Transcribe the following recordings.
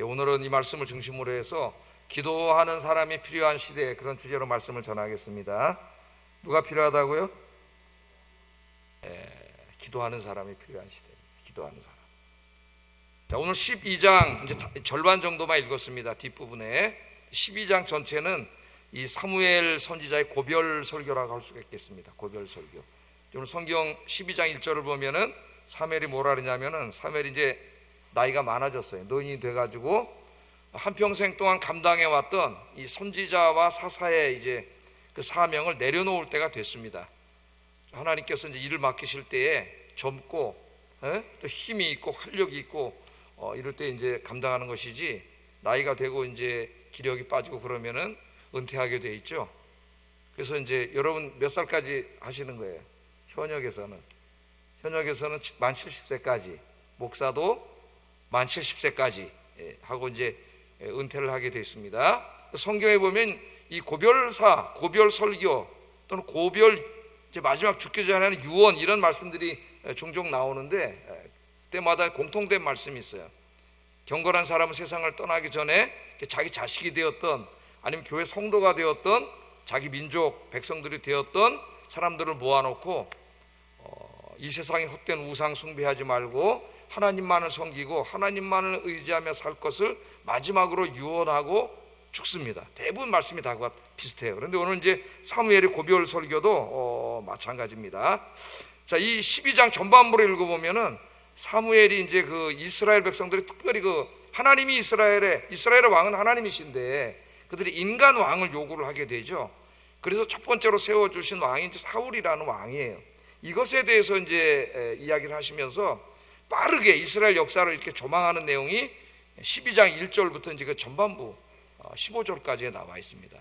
오늘은 이 말씀을 중심으로 해서 기도하는 사람이 필요한 시대, 그런 주제로 말씀을 전하겠습니다. 누가 필요하다고요? 기도하는 사람이 필요한 시대. 기도하는 사람. 자, 오늘 12장 이제 절반 정도만 읽었습니다. 뒷부분에 12장 전체는 이 사무엘 선지자의 고별 설교라고 할 수가 있겠습니다. 고별 설교. 오늘 성경 12장 1절을 보면은 사무엘이 뭐라 그러냐면은, 사무엘이 이제 나이가 많아졌어요. 노인이 돼가지고 한평생 동안 감당해 왔던 이 선지자와 사사의 이제 그 사명을 내려놓을 때가 됐습니다. 하나님께서 이제 일을 맡기실 때에 젊고 또 힘이 있고 활력이 있고 이럴 때 이제 감당하는 것이지, 나이가 되고 이제 기력이 빠지고 그러면은 은퇴하게 돼 있죠. 그래서 이제 여러분 몇 살까지 하시는 거예요? 현역에서는 만 70세까지, 목사도 만 70세까지 하고 이제 은퇴를 하게 되어 있습니다. 성경에 보면 이 고별사, 고별 설교 또는 고별 이제 마지막 죽기 전에 하는 유언, 이런 말씀들이 종종 나오는데 때마다 공통된 말씀이 있어요. 경건한 사람은 세상을 떠나기 전에 자기 자식이 되었던, 아니면 교회 성도가 되었던, 자기 민족 백성들이 되었던 사람들을 모아놓고 이 세상에 헛된 우상 숭배하지 말고 하나님만을 섬기고 하나님만을 의지하며 살 것을 마지막으로 유언하고 죽습니다. 대부분 말씀이 다 비슷해요. 그런데 오늘 이제 사무엘의 고별 설교도 마찬가지입니다. 자, 이 12장 전반부를 읽어보면은 사무엘이 이제 그 이스라엘 백성들이 특별히 그 하나님이 이스라엘의 왕은 하나님이신데 그들이 인간 왕을 요구를 하게 되죠. 그래서 첫 번째로 세워주신 왕이 이제 사울이라는 왕이에요. 이것에 대해서 이제 이야기를 하시면서 빠르게 이스라엘 역사를 이렇게 조망하는 내용이 12장 1절부터 이제 그 전반부 15절까지 나와 있습니다.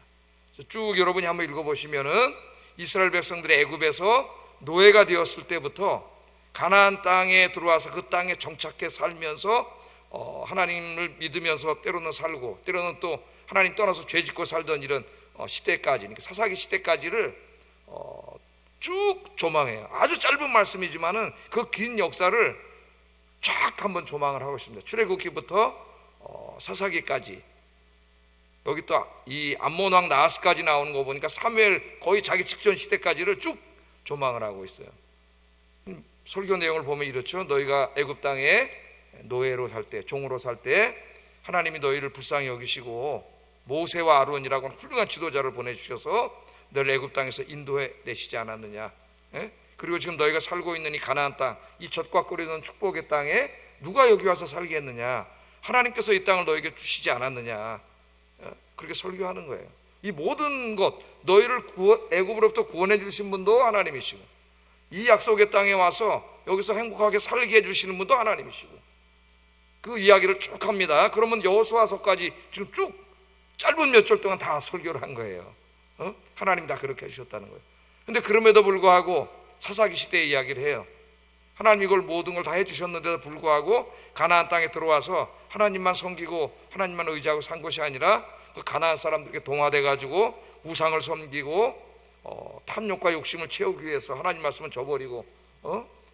쭉 여러분이 한번 읽어보시면은 이스라엘 백성들이 애굽에서 노예가 되었을 때부터 가나안 땅에 들어와서 그 땅에 정착해 살면서 하나님을 믿으면서 때로는 살고 때로는 또 하나님 떠나서 죄짓고 살던 이런 시대까지, 그러니까 사사기 시대까지를 쭉 조망해요. 아주 짧은 말씀이지만은 그 긴 역사를 쫙 한번 조망을 하고 있습니다. 출애굽기부터 사사기까지, 여기 또 이 암몬 왕 나하스까지 나오는 거 보니까 사무엘 거의 자기 직전 시대까지를 쭉 조망을 하고 있어요. 설교 내용을 보면 이렇죠. 너희가 애굽 땅에 노예로 살 때, 종으로 살 때 하나님이 너희를 불쌍히 여기시고 모세와 아론이라고 하는 훌륭한 지도자를 보내주셔서 너를 애굽 땅에서 인도해 내시지 않았느냐. 그리고 지금 너희가 살고 있는 이 가나안 땅, 이 젖과 끓이는 축복의 땅에 누가 여기 와서 살게 했느냐. 하나님께서 이 땅을 너에게 주시지 않았느냐. 그렇게 설교하는 거예요. 이 모든 것, 너희를 애굽으로부터 구원해 주신 분도 하나님이시고, 이 약속의 땅에 와서 여기서 행복하게 살게 해주시는 분도 하나님이시고, 그 이야기를 쭉 합니다. 그러면 여호수아서까지 지금 쭉 짧은 몇 절 동안 다 설교를 한 거예요. 하나님이 다 그렇게 해주셨다는 거예요. 근데 그럼에도 불구하고 사사기 시대의 이야기를 해요. 하나님 이걸 모든 걸 다 해주셨는데도 불구하고 가나안 땅에 들어와서 하나님만 섬기고 하나님만 의지하고 산 것이 아니라 그 가나안 사람들에게 동화돼 가지고 우상을 섬기고 탐욕과 욕심을 채우기 위해서 하나님 말씀을 저버리고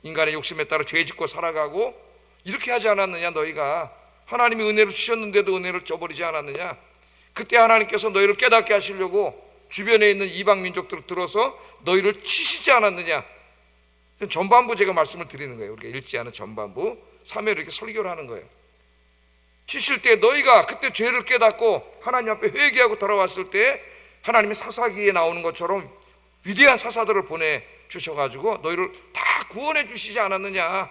인간의 욕심에 따라 죄짓고 살아가고, 이렇게 하지 않았느냐. 너희가 하나님이 은혜를 주셨는데도 은혜를 저버리지 않았느냐. 그때 하나님께서 너희를 깨닫게 하시려고 주변에 있는 이방 민족들을 들어서 너희를 치시지 않았느냐. 전반부 제가 말씀을 드리는 거예요. 우리가 읽지 않은 전반부 사무엘이 이렇게 설교를 하는 거예요. 치실 때 너희가 그때 죄를 깨닫고 하나님 앞에 회개하고 돌아왔을 때 하나님이 사사기에 나오는 것처럼 위대한 사사들을 보내주셔가지고 너희를 다 구원해 주시지 않았느냐.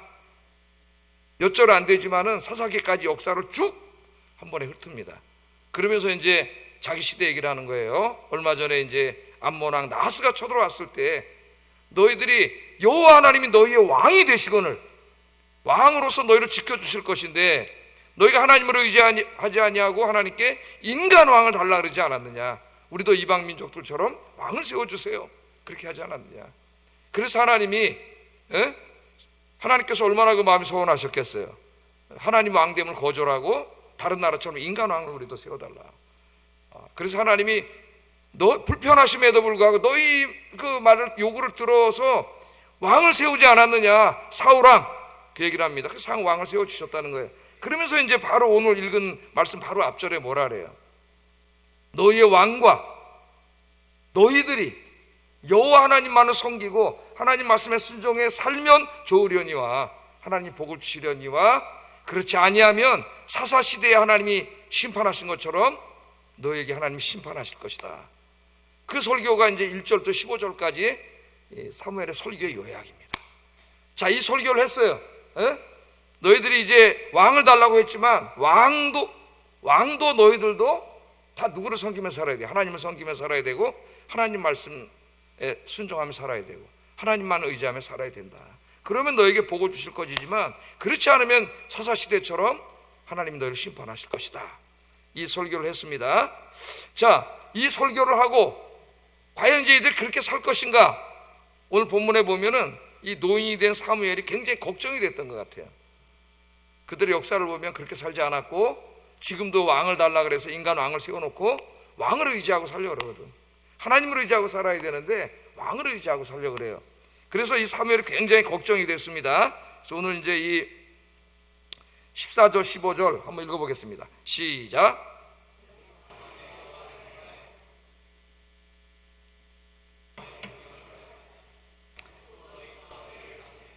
몇 절 안 되지만은 사사기까지 역사를 쭉 한 번에 훑습니다. 그러면서 이제 자기 시대 얘기를 하는 거예요. 얼마 전에 이제 암몬 왕 나하스가 쳐들어왔을 때 너희들이 여호와 하나님이 너희의 왕이 되시거늘 왕으로서 너희를 지켜주실 것인데 너희가 하나님을 의지하지 아니하고 하나님께 인간 왕을 달라 그러지 않았느냐. 우리도 이방 민족들처럼 왕을 세워주세요, 그렇게 하지 않았느냐. 그래서 하나님께서 얼마나 그 마음이 서운하셨겠어요. 하나님 왕됨을 거절하고 다른 나라처럼 인간 왕을 우리도 세워달라. 그래서 하나님이 불편하심에도 불구하고 너희 그 말을 요구를 들어서 왕을 세우지 않았느냐. 사울왕, 그 얘기를 합니다. 그 상 왕을 세워주셨다는 거예요. 그러면서 이제 바로 오늘 읽은 말씀 바로 앞절에 뭐라 그래요? 너희의 왕과 너희들이 여호와 하나님만을 섬기고 하나님 말씀에 순종해 살면 좋으려니와 하나님 복을 주시려니와 그렇지 아니하면 사사시대에 하나님이 심판하신 것처럼 너희에게 하나님이 심판하실 것이다. 그 설교가 이제 1절부터 15절까지 사무엘의 설교의 요약입니다. 자, 이 설교를 했어요. 너희들이 이제 왕을 달라고 했지만 왕도 너희들도 다 누구를 섬기며 살아야 돼? 하나님을 섬기며 살아야 되고 하나님 말씀에 순종하며 살아야 되고 하나님만 의지하며 살아야 된다. 그러면 너에게 복을 주실 것이지만 그렇지 않으면 사사시대처럼 하나님이 너희를 심판하실 것이다. 이 설교를 했습니다. 자, 이 설교를 하고 과연 이제 이들이 그렇게 살 것인가? 오늘 본문에 보면은 이 노인이 된 사무엘이 굉장히 걱정이 됐던 것 같아요. 그들의 역사를 보면 그렇게 살지 않았고 지금도 왕을 달라 그래서 인간 왕을 세워놓고 왕을 의지하고 살려고 그러거든. 하나님을 의지하고 살아야 되는데 왕을 의지하고 살려고 그래요. 그래서 이 사무엘이 굉장히 걱정이 됐습니다. 그래서 오늘 이제 이 14절 15절 한번 읽어보겠습니다. 시작.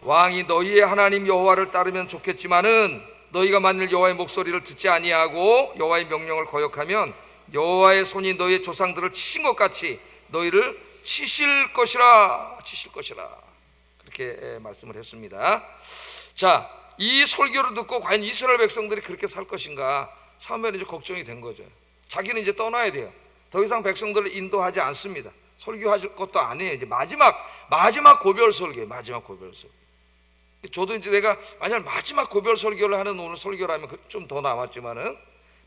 왕이 너희의 하나님 여호와를 따르면 좋겠지만은 너희가 만일 여호와의 목소리를 듣지 아니하고 여호와의 명령을 거역하면 여호와의 손이 너희의 조상들을 치신 것 같이 너희를 치실 것이라 그렇게 말씀을 했습니다. 자, 이 설교를 듣고 과연 이스라엘 백성들이 그렇게 살 것인가? 사무엘이 이제 걱정이 된 거죠. 자기는 이제 떠나야 돼요. 더 이상 백성들을 인도하지 않습니다. 설교하실 것도 아니에요. 이제 마지막 고별 설교예요. 마지막 고별 설교. 저도 이제 내가 만약 마지막 고별 설교를 하는 오늘 설교라면 좀 더 남았지만은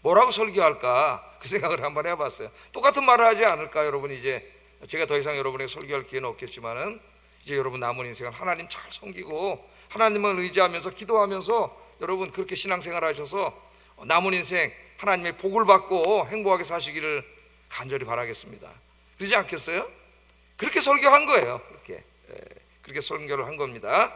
뭐라고 설교할까 그 생각을 한번 해봤어요. 똑같은 말을 하지 않을까? 여러분, 이제 제가 더 이상 여러분에게 설교할 기회는 없겠지만은 이제 여러분 남은 인생은 하나님 잘 섬기고 하나님을 의지하면서 기도하면서 여러분 그렇게 신앙생활 하셔서 남은 인생 하나님의 복을 받고 행복하게 사시기를 간절히 바라겠습니다. 그러지 않겠어요? 그렇게 설교한 거예요. 그렇게 설교를 한 겁니다.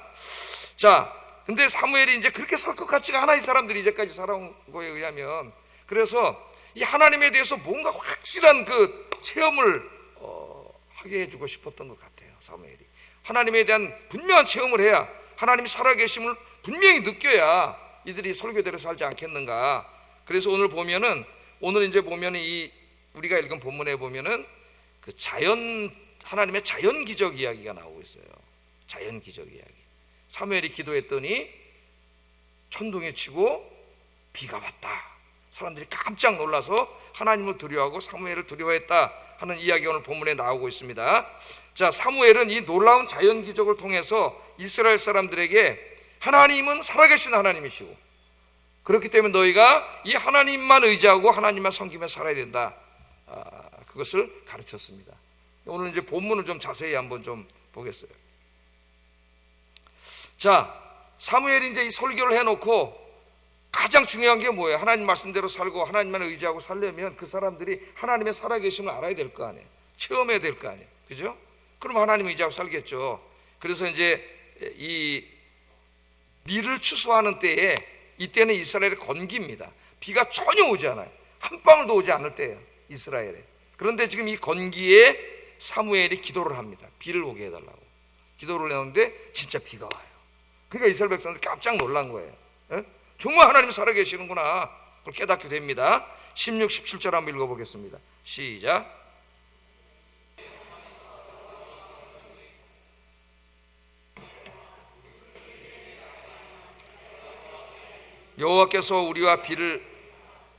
자, 근데 사무엘이 이제 그렇게 살 것 같지가 않아. 이 사람들이 이제까지 살아온 거에 의하면. 그래서 이 하나님에 대해서 뭔가 확실한 그 체험을 하게 해주고 싶었던 것 같아요. 사무엘이 하나님에 대한 분명한 체험을 해야, 하나님이 살아계심을 분명히 느껴야 이들이 설교대로 살지 않겠는가. 그래서 오늘 이제 보면은 이 우리가 읽은 본문에 보면은 그 하나님의 자연 기적 이야기가 나오고 있어요. 자연 기적 이야기. 사무엘이 기도했더니 천둥이 치고 비가 왔다. 사람들이 깜짝 놀라서 하나님을 두려워하고 사무엘을 두려워했다 하는 이야기가 오늘 본문에 나오고 있습니다. 자, 사무엘은 이 놀라운 자연 기적을 통해서 이스라엘 사람들에게 하나님은 살아계신 하나님이시고 그렇기 때문에 너희가 이 하나님만 의지하고 하나님만 섬기며 살아야 된다. 그것을 가르쳤습니다. 오늘 이제 본문을 좀 자세히 한번 좀 보겠어요. 자, 사무엘이 이제 이 설교를 해놓고 가장 중요한 게 뭐예요? 하나님 말씀대로 살고 하나님만 의지하고 살려면 그 사람들이 하나님의 살아계심을 알아야 될 거 아니에요. 체험해야 될 거 아니에요. 그죠? 그럼 하나님 의지하고 살겠죠. 그래서 이제 이 비를 추수하는 때에 이때는 이스라엘의 건기입니다. 비가 전혀 오지 않아요. 한 방울도 오지 않을 때예요. 이스라엘에. 그런데 지금 이 건기에 사무엘이 기도를 합니다. 비를 오게 해달라고 기도를 했는데 진짜 비가 와요. 그러니까 이스라엘 백성들이 깜짝 놀란 거예요. 정말 하나님 살아계시는구나. 그걸 깨닫게 됩니다. 16, 17절 한번 읽어보겠습니다. 시작. 여호와께서 우리와 비를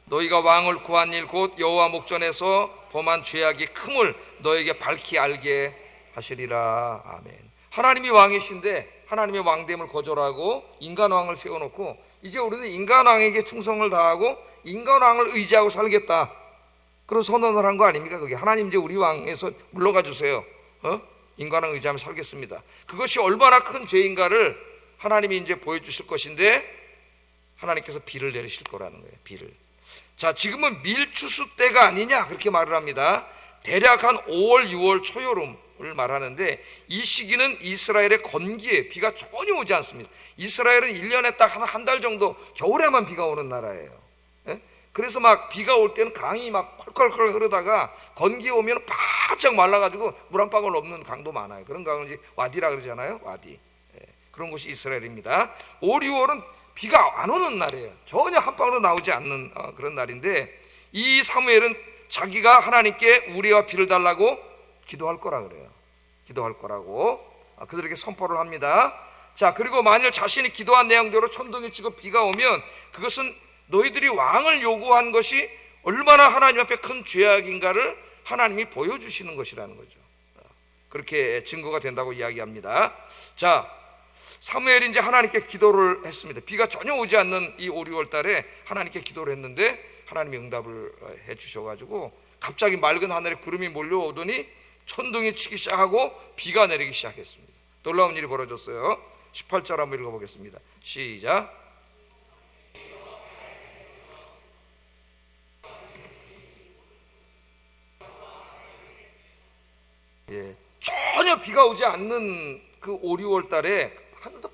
너희가 왕을 구한 일 곧 여호와 목전에서 범한 죄악이 큼을 너에게 밝히 알게 하시리라. 아멘. 하나님이 왕이신데 하나님의 왕됨을 거절하고 인간왕을 세워놓고 이제 우리는 인간왕에게 충성을 다하고 인간왕을 의지하고 살겠다 그런 선언을 한 거 아닙니까? 그게 하나님 이제 우리 왕에서 물러가 주세요. 인간왕 의지하며 살겠습니다. 그것이 얼마나 큰 죄인가를 하나님이 이제 보여주실 것인데 하나님께서 비를 내리실 거라는 거예요. 비를. 자, 지금은 밀추수 때가 아니냐 그렇게 말을 합니다. 대략 한 5월 6월 초여름을 말하는데, 이 시기는 이스라엘의 건기에 비가 전혀 오지 않습니다. 이스라엘은 1년에 딱 한 달 정도 겨울에만 비가 오는 나라예요. 예? 그래서 막 비가 올 때는 강이 막 컬컬컬 흐르다가 건기에 오면 바짝 말라가지고 물 한 방울 없는 강도 많아요. 그런 강을 이제 와디라 그러잖아요. 와디. 예, 그런 곳이 이스라엘입니다. 5, 6월은 비가 안 오는 날이에요. 전혀 한 방울도 나오지 않는 그런 날인데, 이 사무엘은 자기가 하나님께 우리와 비를 달라고 기도할 거라 그래요. 기도할 거라고 그들에게 선포를 합니다. 자, 그리고 만일 자신이 기도한 내용대로 천둥이 치고 비가 오면 그것은 너희들이 왕을 요구한 것이 얼마나 하나님 앞에 큰 죄악인가를 하나님이 보여주시는 것이라는 거죠. 그렇게 증거가 된다고 이야기합니다. 자, 사무엘이 이제 하나님께 기도를 했습니다. 비가 전혀 오지 않는 이 5, 6월 달에 하나님께 기도를 했는데 하나님이 응답을 해 주셔가지고 갑자기 맑은 하늘에 구름이 몰려오더니 천둥이 치기 시작하고 비가 내리기 시작했습니다. 놀라운 일이 벌어졌어요. 18절 한번 읽어보겠습니다. 시작. 예, 전혀 비가 오지 않는 그 5, 6월 달에 하늘도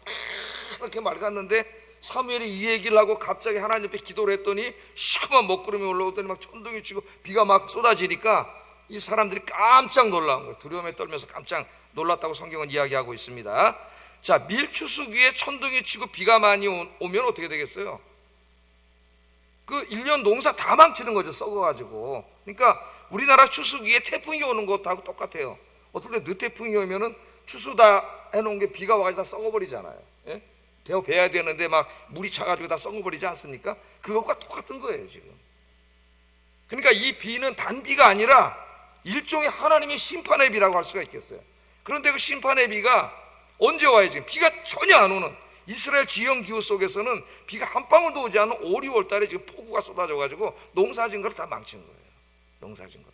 이렇게 맑았는데 사무엘이 이 얘기를 하고 갑자기 하나님 앞에 기도를 했더니 시커먼 먹구름이 올라오더니 막 천둥이 치고 비가 막 쏟아지니까 이 사람들이 깜짝 놀란 거예요. 두려움에 떨면서 깜짝 놀랐다고 성경은 이야기하고 있습니다. 자, 밀추수기에 천둥이 치고 비가 많이 오면 어떻게 되겠어요? 그 1년 농사 다 망치는 거죠. 썩어가지고. 그러니까 우리나라 추수기에 태풍이 오는 것하고 똑같아요. 어떨 때 늦태풍이 오면은 추수 다 해놓은 게 비가 와가지고 다 썩어버리잖아요. 예? 베야 되는데 막 물이 차가지고 다 썩어버리지 않습니까? 그것과 똑같은 거예요 지금. 그러니까 이 비는 단비가 아니라 일종의 하나님의 심판의 비라고 할 수가 있겠어요. 그런데 그 심판의 비가 언제 와요? 지금 비가 전혀 안 오는 이스라엘 지형 기후 속에서는 비가 한 방울도 오지 않은 5, 6월 달에 지금 폭우가 쏟아져가지고 농사진 걸 다 망친 거예요. 농사진 걸.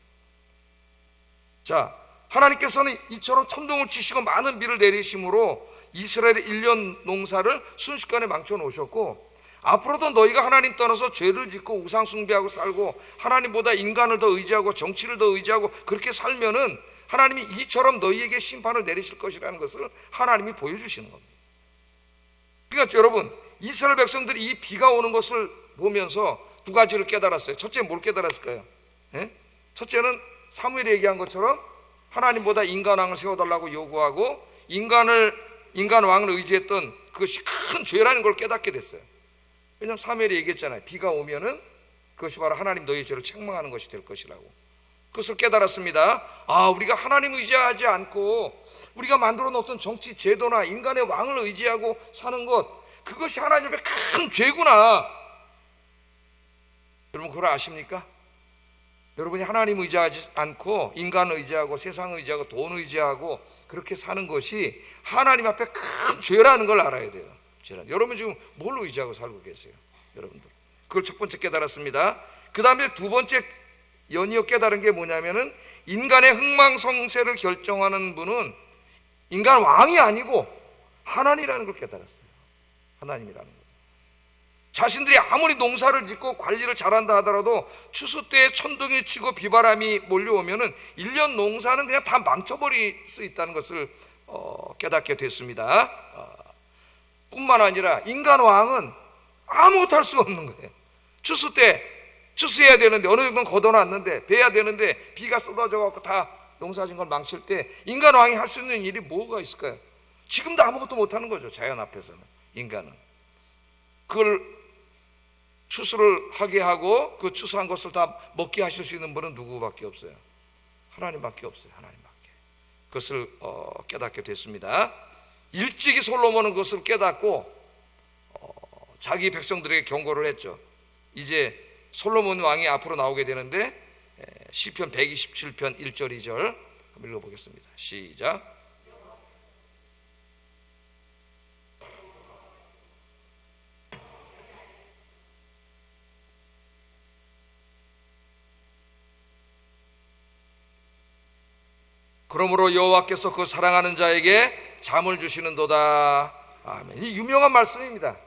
자, 하나님께서는 이처럼 천둥을 치시고 많은 비를 내리심으로 이스라엘의 1년 농사를 순식간에 망쳐 놓으셨고, 앞으로도 너희가 하나님 떠나서 죄를 짓고 우상 숭배하고 살고 하나님보다 인간을 더 의지하고 정치를 더 의지하고 그렇게 살면은 하나님이 이처럼 너희에게 심판을 내리실 것이라는 것을 하나님이 보여주시는 겁니다. 그러니까 여러분, 이스라엘 백성들이 이 비가 오는 것을 보면서 두 가지를 깨달았어요. 첫째, 뭘 깨달았을까요? 예? 첫째는 사무엘이 얘기한 것처럼 하나님보다 인간 왕을 세워달라고 요구하고 인간 왕을 의지했던 그것이 큰 죄라는 걸 깨닫게 됐어요. 왜냐하면 사무엘이 얘기했잖아요. 비가 오면은 그것이 바로 하나님 너희의 죄를 책망하는 것이 될 것이라고. 그것을 깨달았습니다. 아, 우리가 하나님 의지하지 않고 우리가 만들어 놓았던 정치 제도나 인간의 왕을 의지하고 사는 것, 그것이 하나님 앞에 큰 죄구나. 여러분 그걸 아십니까? 여러분이 하나님 의지하지 않고 인간을 의지하고 세상을 의지하고 돈을 의지하고 그렇게 사는 것이 하나님 앞에 큰 죄라는 걸 알아야 돼요. 죄라는. 여러분 지금 뭘 의지하고 살고 계세요? 여러분들. 그걸 첫 번째 깨달았습니다. 그 다음에 두 번째 연이어 깨달은 게 뭐냐면은 인간의 흥망성쇠를 결정하는 분은 인간 왕이 아니고 하나님이라는 걸 깨달았어요. 하나님이라는 거. 자신들이 아무리 농사를 짓고 관리를 잘한다 하더라도 추수 때에 천둥이 치고 비바람이 몰려오면은 1년 농사는 그냥 다 망쳐버릴 수 있다는 것을 깨닫게 됐습니다. 뿐만 아니라 인간 왕은 아무것도 할 수가 없는 거예요. 추수 때 추수해야 되는데 어느 정도는 걷어놨는데 베야 되는데 비가 쏟아져 갖고 다 농사진 걸 망칠 때 인간 왕이 할 수 있는 일이 뭐가 있을까요? 지금도 아무것도 못하는 거죠. 자연 앞에서는 인간은. 그걸 추수를 하게 하고 그 추수한 것을 다 먹게 하실 수 있는 분은 누구밖에 없어요? 하나님밖에 없어요. 하나님밖에. 그것을 깨닫게 됐습니다. 일찍이 솔로몬은 그것을 깨닫고 자기 백성들에게 경고를 했죠. 이제 솔로몬 왕이 앞으로 나오게 되는데 시편 127편 1절 2절 한번 읽어보겠습니다. 시작. 그러므로 여호와께서 그 사랑하는 자에게 잠을 주시는도다. 아멘. 이 유명한 말씀입니다.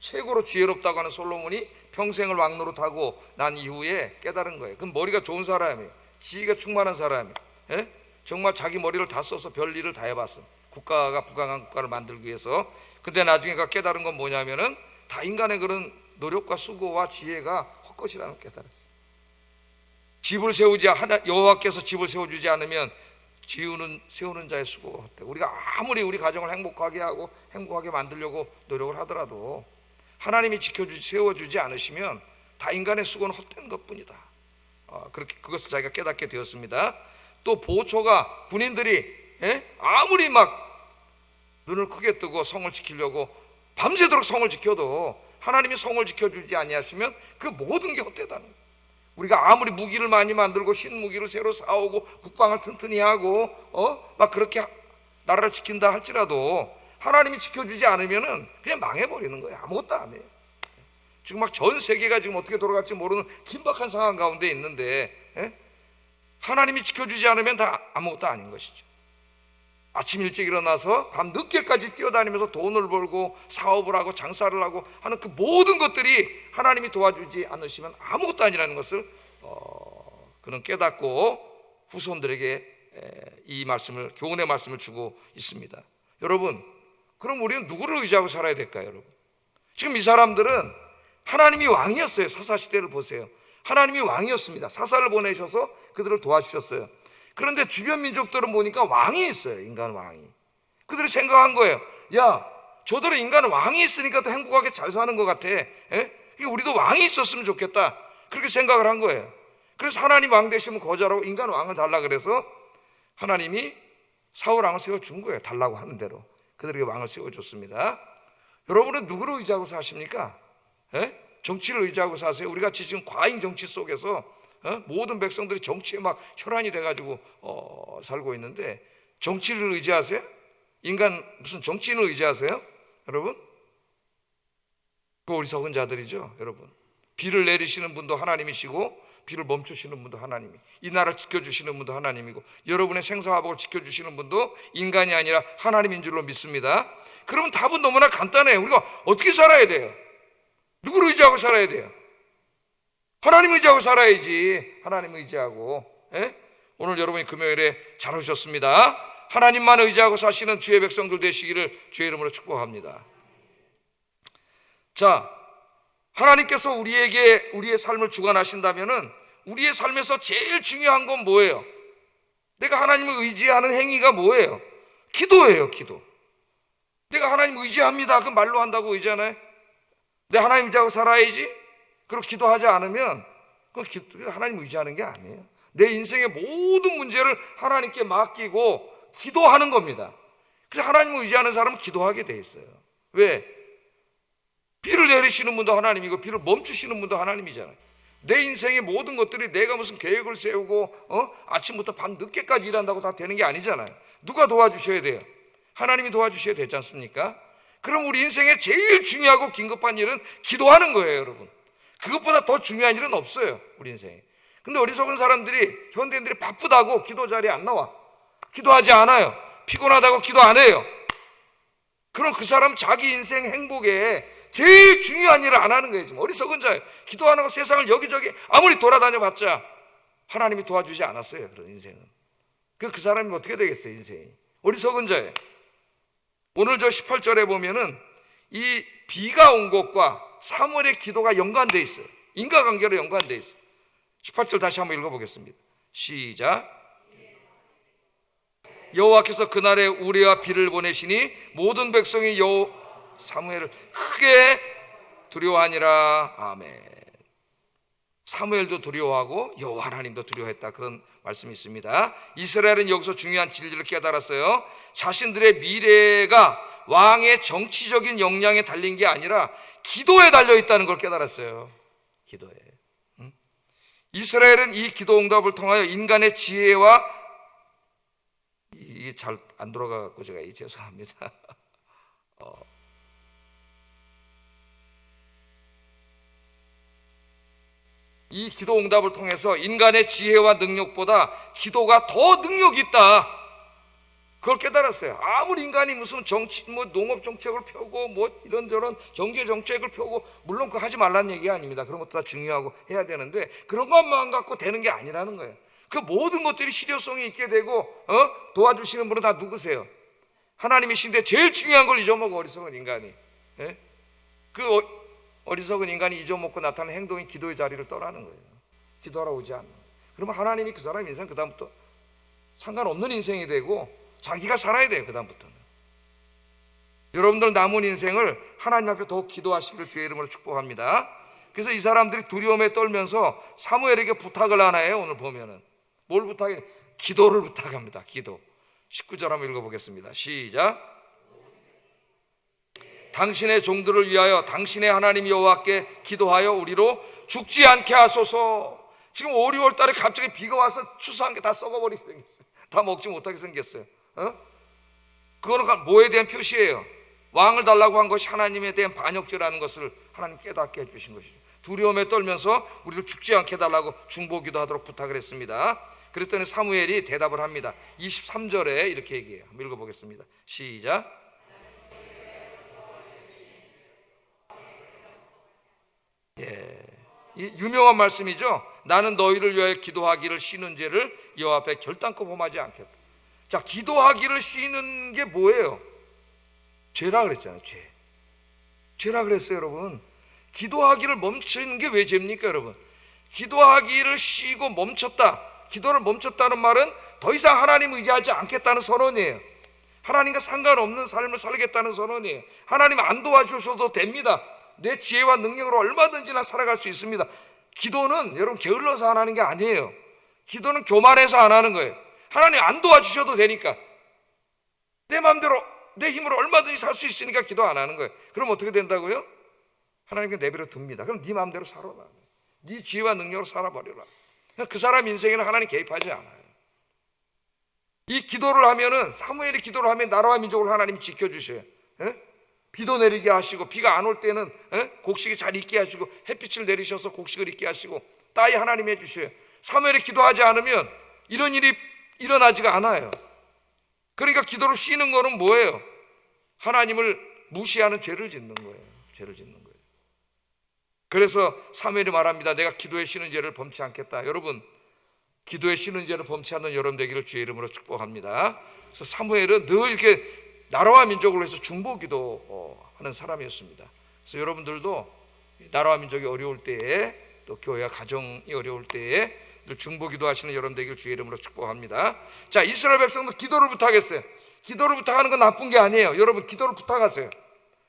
최고로 지혜롭다고 하는 솔로몬이 평생을 왕노릇하고 난 이후에 깨달은 거예요. 그럼 머리가 좋은 사람이에요. 지혜가 충만한 사람이에요. 예? 정말 자기 머리를 다 써서 별일을 다 해봤어. 국가가 부강한 국가를 만들기 위해서. 근데 나중에 깨달은 건 뭐냐면은 다 인간의 그런 노력과 수고와 지혜가 헛것이라는 걸 깨달았어. 집을 세우지 여호와께서 집을 세워주지 않으면 세우는 자의 수고가 헛되고, 우리가 아무리 우리 가정을 행복하게 하고 행복하게 만들려고 노력을 하더라도 하나님이 세워주지 않으시면 다 인간의 수고는 헛된 것뿐이다. 그렇게 그것을 자기가 깨닫게 되었습니다. 또 보초가 군인들이 아무리 막 눈을 크게 뜨고 성을 지키려고 밤새도록 성을 지켜도 하나님이 성을 지켜주지 아니하시면 그 모든 게 헛되다는 거예요. 우리가 아무리 무기를 많이 만들고 신무기를 새로 사오고 국방을 튼튼히 하고 막 그렇게 나라를 지킨다 할지라도 하나님이 지켜주지 않으면은 그냥 망해버리는 거예요. 아무것도 안 해요. 지금 막 전 세계가 지금 어떻게 돌아갈지 모르는 긴박한 상황 가운데 있는데 하나님이 지켜주지 않으면 다 아무것도 아닌 것이죠. 아침 일찍 일어나서 밤 늦게까지 뛰어다니면서 돈을 벌고 사업을 하고 장사를 하고 하는 그 모든 것들이 하나님이 도와주지 않으시면 아무것도 아니라는 것을 그는 깨닫고 후손들에게 이 말씀을, 교훈의 말씀을 주고 있습니다. 여러분, 그럼 우리는 누구를 의지하고 살아야 될까요? 여러분, 지금 이 사람들은 하나님이 왕이었어요. 사사시대를 보세요. 하나님이 왕이었습니다. 사사를 보내셔서 그들을 도와주셨어요. 그런데 주변 민족들은 보니까 왕이 있어요. 인간 왕이. 그들이 생각한 거예요. 야, 저들은 인간 왕이 있으니까 더 행복하게 잘 사는 것 같아. 우리도 왕이 있었으면 좋겠다. 그렇게 생각을 한 거예요. 그래서 하나님 왕 되시면 거절하고 인간 왕을 달라 그래서 하나님이 사울 왕을 세워준 거예요. 달라고 하는 대로 그들에게 왕을 세워줬습니다. 여러분은 누구를 의지하고 사십니까? 정치를 의지하고 사세요? 우리 같이 지금 과잉 정치 속에서 모든 백성들이 정치에 막 혈안이 돼가지고 살고 있는데 정치를 의지하세요? 인간 무슨 정치인을 의지하세요? 여러분, 그 어리석은 자들이죠. 여러분, 비를 내리시는 분도 하나님이시고 비를 멈추시는 분도 하나님이, 이 나라를 지켜주시는 분도 하나님이고 여러분의 생사화복을 지켜주시는 분도 인간이 아니라 하나님인 줄로 믿습니다. 그러면 답은 너무나 간단해요. 우리가 어떻게 살아야 돼요? 누구를 의지하고 살아야 돼요? 하나님 의지하고 살아야지. 하나님 의지하고. 오늘 여러분이 금요일에 잘 오셨습니다. 하나님만 의지하고 사시는 주의 백성들 되시기를 주의 이름으로 축복합니다. 자, 하나님께서 우리에게 우리의 삶을 주관하신다면은 우리의 삶에서 제일 중요한 건 뭐예요? 내가 하나님을 의지하는 행위가 뭐예요? 기도예요. 기도. 내가 하나님 의지합니다. 그 말로 한다고 의지하나요? 내 하나님 의지하고 살아야지. 그리고 기도하지 않으면 그건 하나님 의지하는 게 아니에요. 내 인생의 모든 문제를 하나님께 맡기고 기도하는 겁니다. 그래서 하나님을 의지하는 사람은 기도하게 돼 있어요. 왜? 비를 내리시는 분도 하나님이고 비를 멈추시는 분도 하나님이잖아요. 내 인생의 모든 것들이 내가 무슨 계획을 세우고 아침부터 밤 늦게까지 일한다고 다 되는 게 아니잖아요. 누가 도와주셔야 돼요? 하나님이 도와주셔야 되지 않습니까? 그럼 우리 인생에 제일 중요하고 긴급한 일은 기도하는 거예요. 여러분, 그것보다 더 중요한 일은 없어요. 우리 인생에. 근데 어리석은 사람들이, 현대인들이 바쁘다고 기도 자리에 안 나와. 기도하지 않아요. 피곤하다고 기도 안 해요. 그럼 그 사람 자기 인생 행복에 제일 중요한 일을 안 하는 거예요. 지금 어리석은 자예요. 기도하는 거 세상을 여기저기 아무리 돌아다녀 봤자 하나님이 도와주지 않았어요. 그런 인생은. 그 사람이 어떻게 되겠어요? 인생이 어리석은 자예요. 오늘 저 18절에 보면은 이 비가 온 것과 사무엘의 기도가 연관되어 있어요. 인과관계로 연관되어 있어요. 18절 다시 한번 읽어보겠습니다. 시작. 여호와께서 그날에 우레와 비를 보내시니 모든 백성이 사무엘을 크게 두려워하니라. 아멘. 사무엘도 두려워하고 여호와 하나님도 두려워했다, 그런 말씀이 있습니다. 이스라엘은 여기서 중요한 진리를 깨달았어요. 자신들의 미래가 왕의 정치적인 역량에 달린 게 아니라 기도에 달려있다는 걸 깨달았어요. 기도에. 이스라엘은 이 기도 응답을 통하여 인간의 지혜와, 이게 잘 안 돌아가고 제가 죄송합니다. 이 기도 응답을 통해서 인간의 지혜와 능력보다 기도가 더 능력이 있다, 그걸 깨달았어요. 아무리 인간이 무슨 정치, 농업 정책을 펴고 이런저런 경제 정책을 펴고, 물론 그거 하지 말라는 얘기가 아닙니다. 그런 것도 다 중요하고 해야 되는데 그런 것만 갖고 되는 게 아니라는 거예요. 그 모든 것들이 실효성이 있게 되고 도와주시는 분은 다 누구세요? 하나님이신데 제일 중요한 걸 잊어먹어 어리석은 인간이. 예? 그 어리석은 인간이 잊어먹고 나타나는 행동이 기도의 자리를 떠나는 거예요. 기도하러 오지 않는 거예요. 그러면 하나님이 그 사람 인생 그 다음부터 상관없는 인생이 되고 자기가 살아야 돼요. 그 다음부터는. 여러분들 남은 인생을 하나님 앞에 더욱 기도하시기를 주의 이름으로 축복합니다. 그래서 이 사람들이 두려움에 떨면서 사무엘에게 부탁을 하나 해요. 오늘 보면은 뭘 부탁해? 기도를 부탁합니다. 기도. 19절 한번 읽어보겠습니다. 시작. 당신의 종들을 위하여 당신의 하나님 여호와께 기도하여 우리로 죽지 않게 하소서. 지금 5, 6월 달에 갑자기 비가 와서 추수한 게 다 썩어버리게 생겼어요. 다 먹지 못하게 생겼어요. 그거는 뭐에 대한 표시예요? 왕을 달라고 한 것이 하나님에 대한 반역죄라는 것을 하나님 깨닫게 해주신 것이죠. 두려움에 떨면서 우리를 죽지 않게 해달라고 중보기도 하도록 부탁을 했습니다. 그랬더니 사무엘이 대답을 합니다. 23절에 이렇게 얘기해요. 한번 읽어보겠습니다. 시작. 이 유명한 말씀이죠. 나는 너희를 위하여 기도하기를 쉬는 죄를 여호와 앞에 결단코 범하지 않겠다. 자, 기도하기를 쉬는 게 뭐예요? 죄라 그랬잖아요. 죄라 그랬어요. 여러분, 기도하기를 멈추는 게 왜 죄입니까? 여러분, 기도하기를 쉬고 멈췄다, 기도를 멈췄다는 말은 더 이상 하나님 의지하지 않겠다는 선언이에요. 하나님과 상관없는 삶을 살겠다는 선언이에요. 하나님 안 도와주셔도 됩니다. 내 지혜와 능력으로 얼마든지 나 살아갈 수 있습니다. 기도는 여러분 게을러서 안 하는 게 아니에요. 기도는 교만해서 안 하는 거예요. 하나님 안 도와주셔도 되니까, 내 마음대로 내 힘으로 얼마든지 살 수 있으니까 기도 안 하는 거예요. 그럼 어떻게 된다고요? 하나님께 내버려 둡니다. 그럼 네 마음대로 살아라. 네 지혜와 능력으로 살아버려라. 그 사람 인생에는 하나님 개입하지 않아요. 이 기도를 하면은, 사무엘이 기도를 하면 나라와 민족을 하나님이 지켜주셔요. 비도 내리게 하시고, 비가 안 올 때는 곡식이 잘 익게 하시고, 햇빛을 내리셔서 곡식을 익게 하시고, 따위 하나님이 해주셔요. 사무엘이 기도하지 않으면 이런 일이 일어나지가 않아요. 그러니까 기도를 쉬는 거는 뭐예요? 하나님을 무시하는 죄를 짓는 거예요. 죄를 짓는 거예요. 그래서 사무엘이 말합니다. 내가 기도에 쉬는 죄를 범치 않겠다. 여러분, 기도에 쉬는 죄를 범치 않는 여러분 되기를 주의 이름으로 축복합니다. 그래서 사무엘은 늘 이렇게 나라와 민족을 위해서 중보기도하는 사람이었습니다. 그래서 여러분들도 나라와 민족이 어려울 때에, 또 교회와 가정이 어려울 때에 늘 중보기도 하시는 여러분 되기를 주의 이름으로 축복합니다. 자, 이스라엘 백성도 기도를 부탁했어요. 기도를 부탁하는 건 나쁜 게 아니에요. 여러분, 기도를 부탁하세요.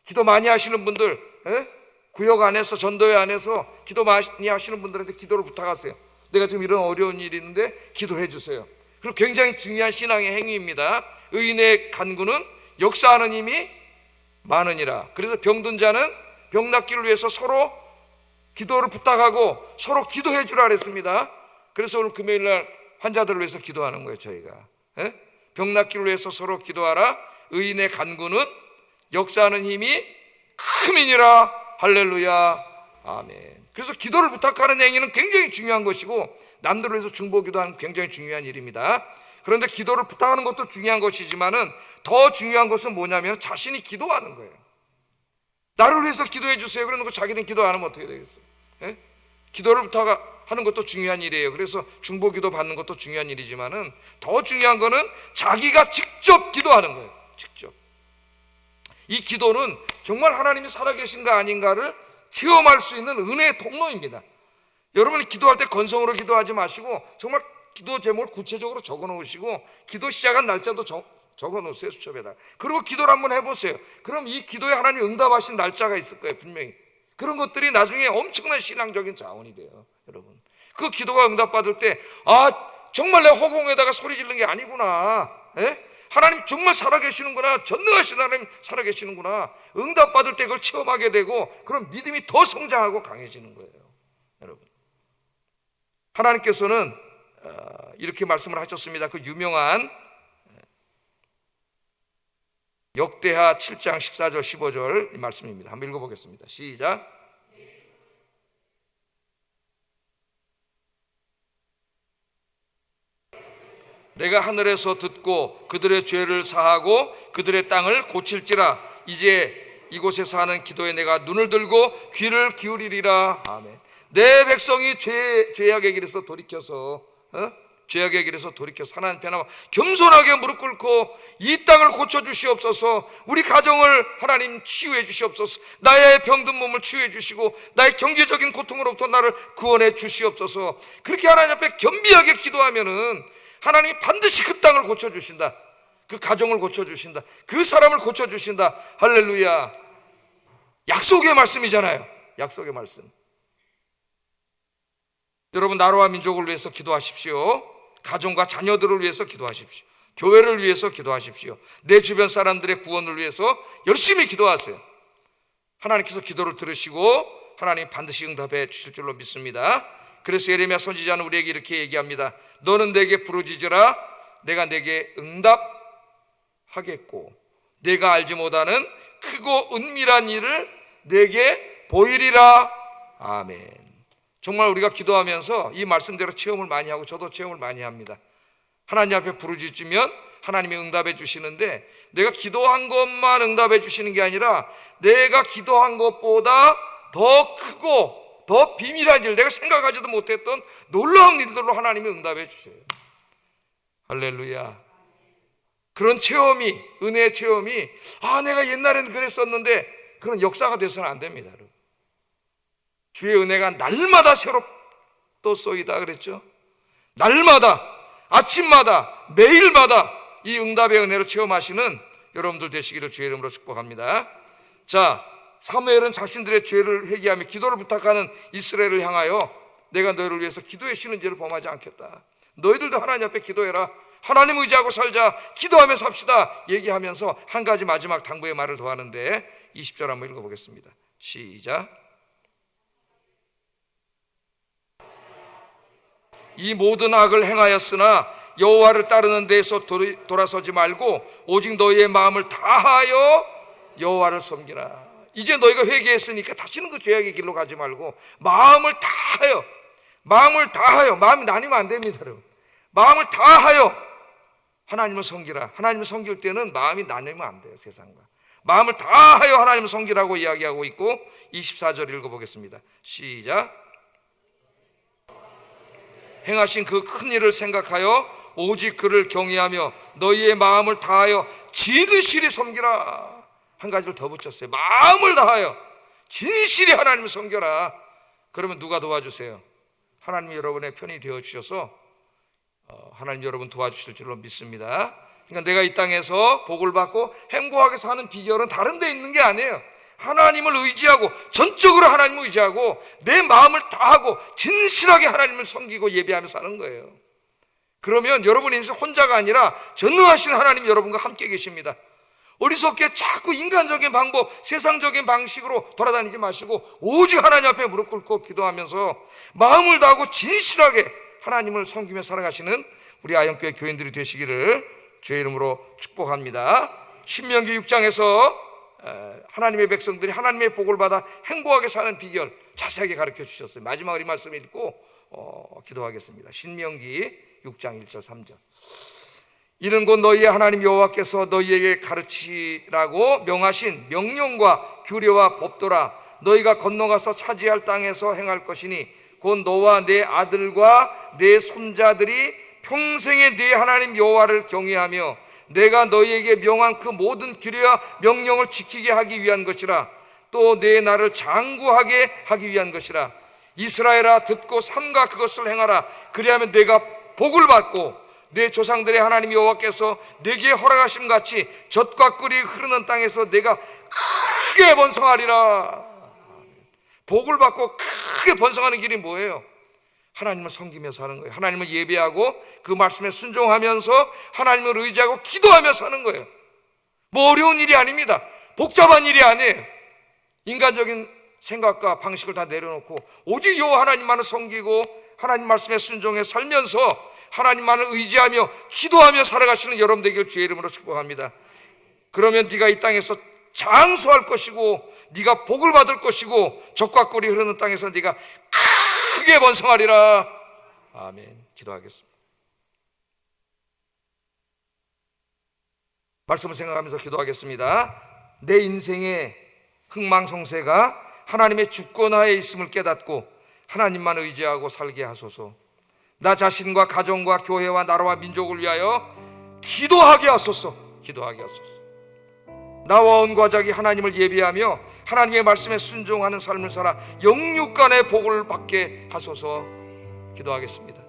기도 많이 하시는 분들, 구역 안에서, 전도회 안에서 기도 많이 하시는 분들한테 기도를 부탁하세요. 내가 지금 이런 어려운 일이 있는데 기도해 주세요. 그리고 굉장히 중요한 신앙의 행위입니다. 의인의 간구는 역사하는 힘이 많으니라. 그래서 병든 자는 병 낫기를 위해서 서로 기도를 부탁하고 서로 기도해 주라 그랬습니다. 그래서 오늘 금요일 날 환자들을 위해서 기도하는 거예요. 저희가 병 낫기를 위해서 서로 기도하라. 의인의 간구는 역사하는 힘이 크미니라. 할렐루야, 아멘. 그래서 기도를 부탁하는 행위는 굉장히 중요한 것이고, 남들을 위해서 중보기도하는 굉장히 중요한 일입니다. 그런데 기도를 부탁하는 것도 중요한 것이지만은 더 중요한 것은 뭐냐면 자신이 기도하는 거예요. 나를 위해서 기도해 주세요. 그러는 거 자기는 기도 안 하면 어떻게 되겠어요? 기도를 부탁하는 것도 중요한 일이에요. 그래서 중보기도 받는 것도 중요한 일이지만은 더 중요한 거는 자기가 직접 기도하는 거예요. 직접. 이 기도는 정말 하나님이 살아계신가 아닌가를 체험할 수 있는 은혜의 통로입니다. 여러분이 기도할 때 건성으로 기도하지 마시고 정말 기도 제목을 구체적으로 적어 놓으시고, 기도 시작한 날짜도 적어 놓으세요. 수첩에다. 그리고 기도를 한번 해보세요. 그럼 이 기도에 하나님이 응답하신 날짜가 있을 거예요. 분명히. 그런 것들이 나중에 엄청난 신앙적인 자원이 돼요. 여러분, 그 기도가 응답받을 때, 정말 내 허공에다가 소리 지르는 게 아니구나, 하나님 정말 살아계시는구나, 전능하신 하나님 살아계시는구나, 응답받을 때 그걸 체험하게 되고, 그럼 믿음이 더 성장하고 강해지는 거예요. 여러분, 하나님께서는 이렇게 말씀을 하셨습니다. 그 유명한 역대하 7장 14절 15절 말씀입니다. 한번 읽어보겠습니다. 시작. 내가 하늘에서 듣고 그들의 죄를 사하고 그들의 땅을 고칠지라. 이제 이곳에서 하는 기도에 내가 눈을 들고 귀를 기울이리라. 아멘. 내 백성이 죄악의 길에서 돌이켜서 죄악의 길에서 돌이켜 하나님 앞에 나와 겸손하게 무릎 꿇고 이 땅을 고쳐주시옵소서. 우리 가정을 하나님 치유해 주시옵소서. 나의 병든 몸을 치유해 주시고 나의 경제적인 고통으로부터 나를 구원해 주시옵소서. 그렇게 하나님 앞에 겸비하게 기도하면은 하나님이 반드시 그 땅을 고쳐주신다. 그 가정을 고쳐주신다. 그 사람을 고쳐주신다. 할렐루야. 약속의 말씀이잖아요. 약속의 말씀. 여러분, 나라와 민족을 위해서 기도하십시오. 가정과 자녀들을 위해서 기도하십시오. 교회를 위해서 기도하십시오. 내 주변 사람들의 구원을 위해서 열심히 기도하세요. 하나님께서 기도를 들으시고 하나님 반드시 응답해 주실 줄로 믿습니다. 그래서 예레미야 선지자는 우리에게 이렇게 얘기합니다. 너는 내게 부르짖으라. 내가 내게 응답하겠고 내가 알지 못하는 크고 은밀한 일을 내게 보이리라. 아멘. 정말 우리가 기도하면서 이 말씀대로 체험을 많이 하고 저도 체험을 많이 합니다. 하나님 앞에 부르짖으면 하나님이 응답해 주시는데 내가 기도한 것만 응답해 주시는 게 아니라 내가 기도한 것보다 더 크고 더 비밀한 일, 내가 생각하지도 못했던 놀라운 일들로 하나님이 응답해 주셔요. 할렐루야. 그런 체험이, 은혜의 체험이 내가 옛날에는 그랬었는데 그런 역사가 돼서는 안 됩니다. 여러분. 주의 은혜가 날마다 새롭도 쏘이다 그랬죠. 날마다, 아침마다, 매일마다 이 응답의 은혜를 체험하시는 여러분들 되시기를 주의 이름으로 축복합니다. 자, 사무엘은 자신들의 죄를 회개하며 기도를 부탁하는 이스라엘을 향하여 내가 너희를 위해서 기도의 쉬는 죄를 범하지 않겠다. 너희들도 하나님 앞에 기도해라. 하나님 의지하고 살자. 기도하며 삽시다. 얘기하면서 한 가지 마지막 당부의 말을 더하는데 20절 한번 읽어보겠습니다. 시작. 이 모든 악을 행하였으나 여호와를 따르는 데에서 돌아서지 말고 오직 너희의 마음을 다하여 여호와를 섬기라. 이제 너희가 회개했으니까 다시는 그 죄악의 길로 가지 말고 마음을 다하여, 마음이 나뉘면 안 됩니다. 여러분. 마음을 다하여 하나님을 섬기라. 하나님을 섬길 때는 마음이 나뉘면 안 돼요. 세상과 마음을 다하여 하나님을 섬기라고 이야기하고 있고 24절 읽어보겠습니다. 시작. 행하신 그 큰 일을 생각하여 오직 그를 경외하며 너희의 마음을 다하여 진실히 섬기라. 한 가지를 더 붙였어요. 마음을 다하여 진실히 하나님을 섬겨라. 그러면 누가 도와주세요? 하나님이 여러분의 편이 되어주셔서 하나님 여러분 도와주실 줄로 믿습니다. 그러니까 내가 이 땅에서 복을 받고 행복하게 사는 비결은 다른 데 있는 게 아니에요. 하나님을 의지하고, 전적으로 하나님을 의지하고 내 마음을 다하고 진실하게 하나님을 섬기고 예배하며 사는 거예요. 그러면 여러분의 인생 혼자가 아니라 전능하신 하나님 여러분과 함께 계십니다. 어리석게 자꾸 인간적인 방법, 세상적인 방식으로 돌아다니지 마시고 오직 하나님 앞에 무릎 꿇고 기도하면서 마음을 다하고 진실하게 하나님을 섬기며 살아가시는 우리 아영교회 교인들이 되시기를 주의 이름으로 축복합니다. 신명기 6장에서 하나님의 백성들이 하나님의 복을 받아 행복하게 사는 비결 자세하게 가르쳐 주셨어요. 마지막으로 이 말씀을 읽고 기도하겠습니다. 신명기 6장 1절 3절. 이는 곧 너희의 하나님 여호와께서 너희에게 가르치라고 명하신 명령과 규례와 법도라. 너희가 건너가서 차지할 땅에서 행할 것이니 곧 너와 내 아들과 내 손자들이 평생에 네 하나님 여호와를 경외하며 내가 너희에게 명한 그 모든 규례와 명령을 지키게 하기 위한 것이라. 또 내 나를 장구하게 하기 위한 것이라. 이스라엘아 듣고 삼가 그것을 행하라. 그리하면 내가 복을 받고 내 조상들의 하나님 여호와께서 내게 허락하심 같이 젖과 꿀이 흐르는 땅에서 내가 크게 번성하리라. 복을 받고 크게 번성하는 길이 뭐예요? 하나님을 섬기며 사는 거예요. 하나님을 예배하고 그 말씀에 순종하면서 하나님을 의지하고 기도하며 사는 거예요. 뭐 어려운 일이 아닙니다. 복잡한 일이 아니에요. 인간적인 생각과 방식을 다 내려놓고 오직 여호와 하나님만을 섬기고 하나님 말씀에 순종해 살면서 하나님만을 의지하며 기도하며 살아가시는 여러분 되길 주의 이름으로 축복합니다. 그러면 네가 이 땅에서 장수할 것이고 네가 복을 받을 것이고 젖과 꿀이 흐르는 땅에서 네가 크게 번성하리라. 아멘. 기도하겠습니다. 말씀을 생각하면서 기도하겠습니다. 내 인생의 흥망성쇠가 하나님의 주권하에 있음을 깨닫고 하나님만 의지하고 살게 하소서. 나 자신과 가정과 교회와 나라와 민족을 위하여 기도하게 하소서. 기도하게 하소서. 나와 온 가족이 하나님을 예배하며 하나님의 말씀에 순종하는 삶을 살아 영육간의 복을 받게 하소서. 기도하겠습니다.